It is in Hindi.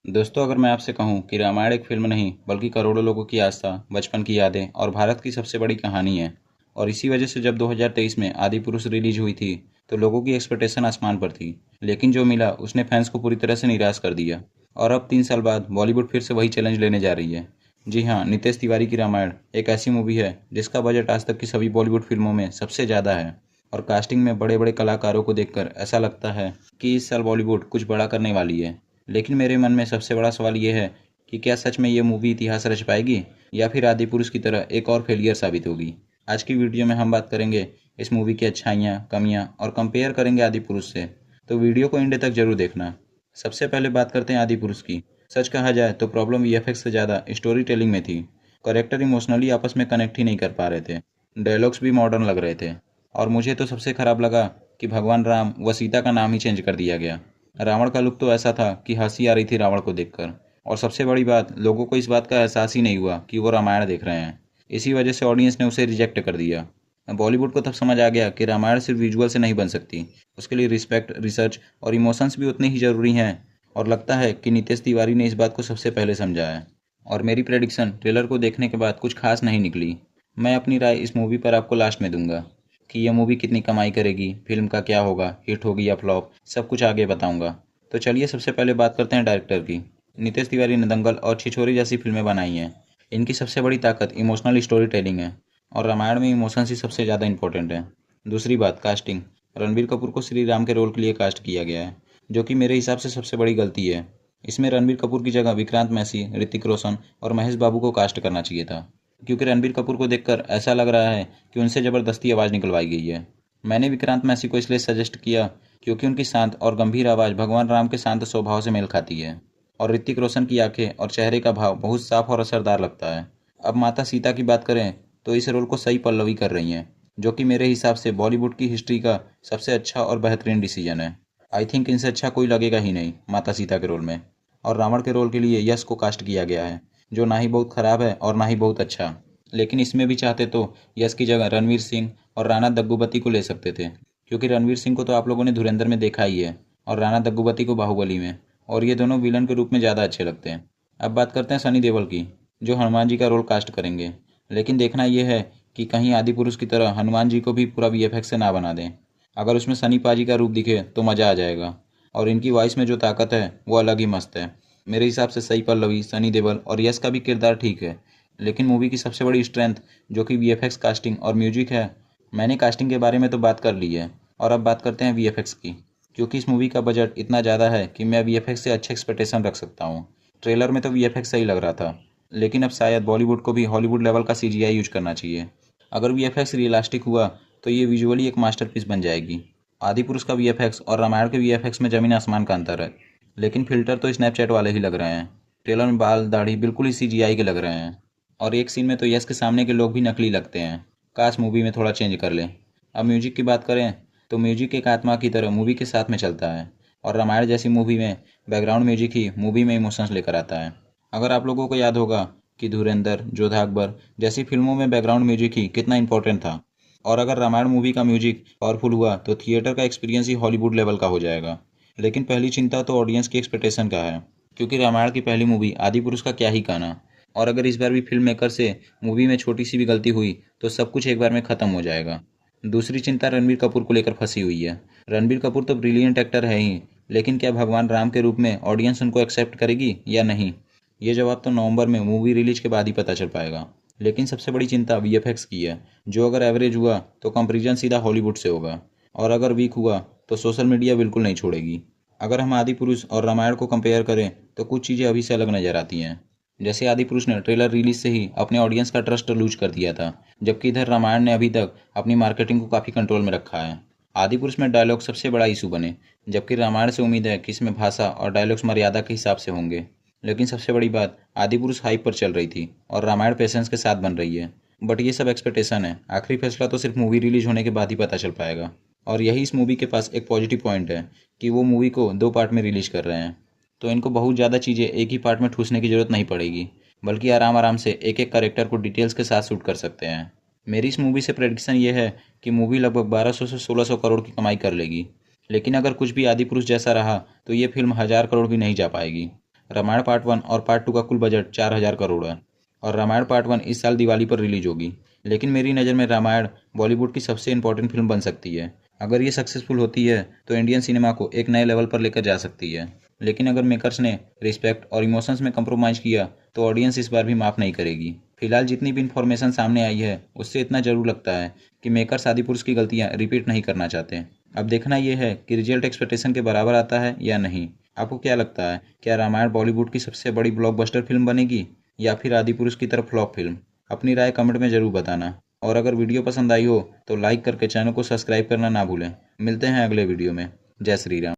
दोस्तों, अगर मैं आपसे कहूं कि रामायण एक फिल्म नहीं बल्कि करोड़ों लोगों की आस्था, बचपन की यादें और भारत की सबसे बड़ी कहानी है। और इसी वजह से जब 2023 में आदि पुरुष रिलीज हुई थी तो लोगों की एक्सपेक्टेशन आसमान पर थी। लेकिन जो मिला उसने फैंस को पूरी तरह से निराश कर दिया। और अब 3 साल बाद बॉलीवुड फिर से वही चैलेंज लेने जा रही है। जी हाँ, नितेश तिवारी की रामायण एक ऐसी मूवी है जिसका बजट आज तक की सभी बॉलीवुड फिल्मों में सबसे ज़्यादा है। और कास्टिंग में बड़े बड़े कलाकारों को देखकर ऐसा लगता है कि इस साल बॉलीवुड कुछ बड़ा करने वाली है। लेकिन मेरे मन में सबसे बड़ा सवाल ये है कि क्या सच में ये मूवी इतिहास रच पाएगी या फिर आदि पुरुष की तरह एक और फेलियर साबित होगी। आज की वीडियो में हम बात करेंगे इस मूवी की अच्छाइयाँ, कमियाँ और कंपेयर करेंगे आदि पुरुष से। तो वीडियो को एंड तक जरूर देखना। सबसे पहले बात करते हैं आदि पुरुष की। सच कहा जाए तो प्रॉब्लम वीएफएक्स से ज़्यादा स्टोरी टेलिंग में थी। करेक्टर इमोशनली आपस में कनेक्ट ही नहीं कर पा रहे थे। डायलॉग्स भी मॉडर्न लग रहे थे। और मुझे तो सबसे खराब लगा कि भगवान राम व सीता का नाम ही चेंज कर दिया गया। रावण का लुक तो ऐसा था कि हंसी आ रही थी रावण को देखकर। और सबसे बड़ी बात, लोगों को इस बात का एहसास ही नहीं हुआ कि वो रामायण देख रहे हैं। इसी वजह से ऑडियंस ने उसे रिजेक्ट कर दिया। बॉलीवुड को तब समझ आ गया कि रामायण सिर्फ विजुअल से नहीं बन सकती, उसके लिए रिस्पेक्ट, रिसर्च और इमोशंस भी उतने ही ज़रूरी हैं। और लगता है कि नितेश तिवारी ने इस बात को सबसे पहले समझा है। और मेरी प्रेडिक्शन ट्रेलर को देखने के बाद कुछ खास नहीं निकली। मैं अपनी राय इस मूवी पर आपको लास्ट में दूंगा कि यह मूवी कितनी कमाई करेगी, फिल्म का क्या होगा, हिट होगी या फ्लॉप, सब कुछ आगे बताऊंगा। तो चलिए सबसे पहले बात करते हैं डायरेक्टर की। नितेश तिवारी ने दंगल और छिछोरे जैसी फिल्में बनाई हैं। इनकी सबसे बड़ी ताकत इमोशनल स्टोरी टेलिंग है। और रामायण में इमोशंस ही सबसे ज़्यादा इंपॉर्टेंट है। दूसरी बात, कास्टिंग। रणबीर कपूर को श्री राम के रोल के लिए कास्ट किया गया है, जो कि मेरे हिसाब से सबसे बड़ी गलती है। इसमें रणबीर कपूर की जगह विक्रांत मैसी, ऋतिक रोशन और महेश बाबू को कास्ट करना चाहिए था। क्योंकि रणबीर कपूर को देखकर ऐसा लग रहा है कि उनसे ज़बरदस्ती आवाज़ निकलवाई गई है। मैंने विक्रांत मैसी को इसलिए सजेस्ट किया क्योंकि उनकी शांत और गंभीर आवाज़ भगवान राम के शांत स्वभाव से मेल खाती है। और ऋतिक रोशन की आंखें और चेहरे का भाव बहुत साफ और असरदार लगता है। अब माता सीता की बात करें तो इस रोल को सही पल्लवी कर रही हैं, जो कि मेरे हिसाब से बॉलीवुड की हिस्ट्री का सबसे अच्छा और बेहतरीन डिसीजन है। आई थिंक इनसे अच्छा कोई लगेगा ही नहीं माता सीता के रोल में। और रावण के रोल के लिए यश को कास्ट किया गया है, जो ना ही बहुत ख़राब है और ना ही बहुत अच्छा। लेकिन इसमें भी चाहते तो यश की जगह रणवीर सिंह और राणा दग्गुबती को ले सकते थे। क्योंकि रणवीर सिंह को तो आप लोगों ने धुरंधर में देखा ही है, और राणा दग्गुबती को बाहुबली में। और ये दोनों विलन के रूप में ज़्यादा अच्छे लगते हैं। अब बात करते हैं सनी देओल की, जो हनुमान जी का रोल कास्ट करेंगे। लेकिन देखना यह है कि कहीं आदि पुरुष की तरह हनुमान जी को भी पूरा वीएफएक्स से ना बना दें। अगर उसमें सनी पाजी का रूप दिखे तो मज़ा आ जाएगा। और इनकी वॉइस में जो ताकत है वो अलग ही मस्त है। मेरे हिसाब से सही पल्लवी, सनी देओल और यश का भी किरदार ठीक है। लेकिन मूवी की सबसे बड़ी स्ट्रेंथ जो कि वीएफएक्स, कास्टिंग और म्यूजिक है। मैंने कास्टिंग के बारे में तो बात कर ली है, और अब बात करते हैं वीएफएक्स की। क्योंकि इस मूवी का बजट इतना ज़्यादा है कि मैं वीएफएक्स से अच्छे एक्सपेक्टेशन रख सकता हूँ। ट्रेलर में तो वीएफएक्स सही लग रहा था, लेकिन अब शायद बॉलीवुड को भी हॉलीवुड लेवल का सीजीआई यूज करना चाहिए। अगर वीएफएक्स रियलिस्टिक हुआ तो ये विजुअली एक मास्टरपीस बन जाएगी। आदि पुरुष का वीएफएक्स और रामायण के वीएफएक्स में ज़मीन आसमान का अंतर है। लेकिन फिल्टर तो स्नैपचैट वाले ही लग रहे हैं। ट्रेलर में बाल दाढ़ी बिल्कुल ही सीजीआई के लग रहे हैं। और एक सीन में तो यश के सामने के लोग भी नकली लगते हैं। काश मूवी में थोड़ा चेंज कर लें। अब म्यूजिक की बात करें तो म्यूजिक एक आत्मा की तरह मूवी के साथ में चलता है। और रामायण जैसी मूवी में बैकग्राउंड म्यूजिक ही मूवी में इमोशंस लेकर आता है। अगर आप लोगों को याद होगा कि धुरंधर, जोधा अकबर जैसी फिल्मों में बैकग्राउंड म्यूजिक ही कितना इंपॉर्टेंट था। और अगर रामायण मूवी का म्यूजिक पावरफुल हुआ तो थिएटर का एक्सपीरियंस ही हॉलीवुड लेवल का हो जाएगा। लेकिन पहली चिंता तो ऑडियंस की एक्सपेक्टेशन का है। क्योंकि रामायण की पहली मूवी आदि पुरुष का क्या ही कहना। और अगर इस बार भी फिल्म मेकर से मूवी में छोटी सी भी गलती हुई तो सब कुछ एक बार में ख़त्म हो जाएगा। दूसरी चिंता रणबीर कपूर को लेकर फंसी हुई है। रणबीर कपूर तो ब्रिलियंट एक्टर है ही, लेकिन क्या भगवान राम के रूप में ऑडियंस उनको एक्सेप्ट करेगी या नहीं, ये जवाब तो नवंबर में मूवी रिलीज के बाद ही पता चल पाएगा। लेकिन सबसे बड़ी चिंता वीएफएक्स की है, जो अगर एवरेज हुआ तो कंपैरिजन सीधा हॉलीवुड से होगा। और अगर वीक हुआ तो सोशल मीडिया बिल्कुल नहीं छोड़ेगी। अगर हम आदि पुरुष और रामायण को कंपेयर करें तो कुछ चीज़ें अभी से अलग नज़र आती हैं। जैसे आदि पुरुष ने ट्रेलर रिलीज से ही अपने ऑडियंस का ट्रस्ट लूज कर दिया था, जबकि इधर रामायण ने अभी तक अपनी मार्केटिंग को काफ़ी कंट्रोल में रखा है। आदि पुरुष में डायलॉग सबसे बड़ा इशू बने, जबकि रामायण से उम्मीद है कि इसमें भाषा और डायलॉग्स मर्यादा के हिसाब से होंगे। लेकिन सबसे बड़ी बात, आदि पुरुष हाइप पर चल रही थी और रामायण पेशेंस के साथ बन रही है। बट ये सब एक्सपेक्टेशन है, आखिरी फैसला तो सिर्फ मूवी रिलीज होने के बाद ही पता चल पाएगा। और यही इस मूवी के पास एक पॉजिटिव पॉइंट है कि वो मूवी को 2 पार्ट में रिलीज कर रहे हैं। तो इनको बहुत ज़्यादा चीज़ें एक ही पार्ट में ठूसने की ज़रूरत नहीं पड़ेगी, बल्कि आराम आराम से एक एक कैरेक्टर को डिटेल्स के साथ शूट कर सकते हैं। मेरी इस मूवी से प्रेडिक्शन ये है कि मूवी लगभग 1200 से 1600 करोड़ की कमाई कर लेगी। लेकिन अगर कुछ भी आदि पुरुष जैसा रहा तो ये फिल्म 1000 करोड़ भी नहीं जा पाएगी। रामायण पार्ट 1 और पार्ट 2 का कुल बजट 4000 करोड़ है और रामायण पार्ट 1 इस साल दिवाली पर रिलीज होगी। लेकिन मेरी नज़र में रामायण बॉलीवुड की सबसे इंपॉर्टेंट फिल्म बन सकती है। अगर ये सक्सेसफुल होती है तो इंडियन सिनेमा को एक नए लेवल पर लेकर जा सकती है। लेकिन अगर मेकर्स ने रिस्पेक्ट और इमोशंस में कंप्रोमाइज़ किया तो ऑडियंस इस बार भी माफ़ नहीं करेगी। फिलहाल जितनी भी इन्फॉर्मेशन सामने आई है उससे इतना जरूर लगता है कि मेकर्स आदिपुरुष की गलतियां रिपीट नहीं करना चाहते। अब देखना यह है कि रिजल्ट एक्सपेक्टेशन के बराबर आता है या नहीं। आपको क्या लगता है, क्या रामायण बॉलीवुड की सबसे बड़ी ब्लॉकबस्टर फिल्म बनेगी या फिर आदिपुरुष की तरफ फ्लॉप फिल्म? अपनी राय कमेंट में ज़रूर बताना और अगर वीडियो पसंद आई हो तो लाइक करके चैनल को सब्सक्राइब करना ना भूलें। मिलते हैं अगले वीडियो में। जय श्री राम।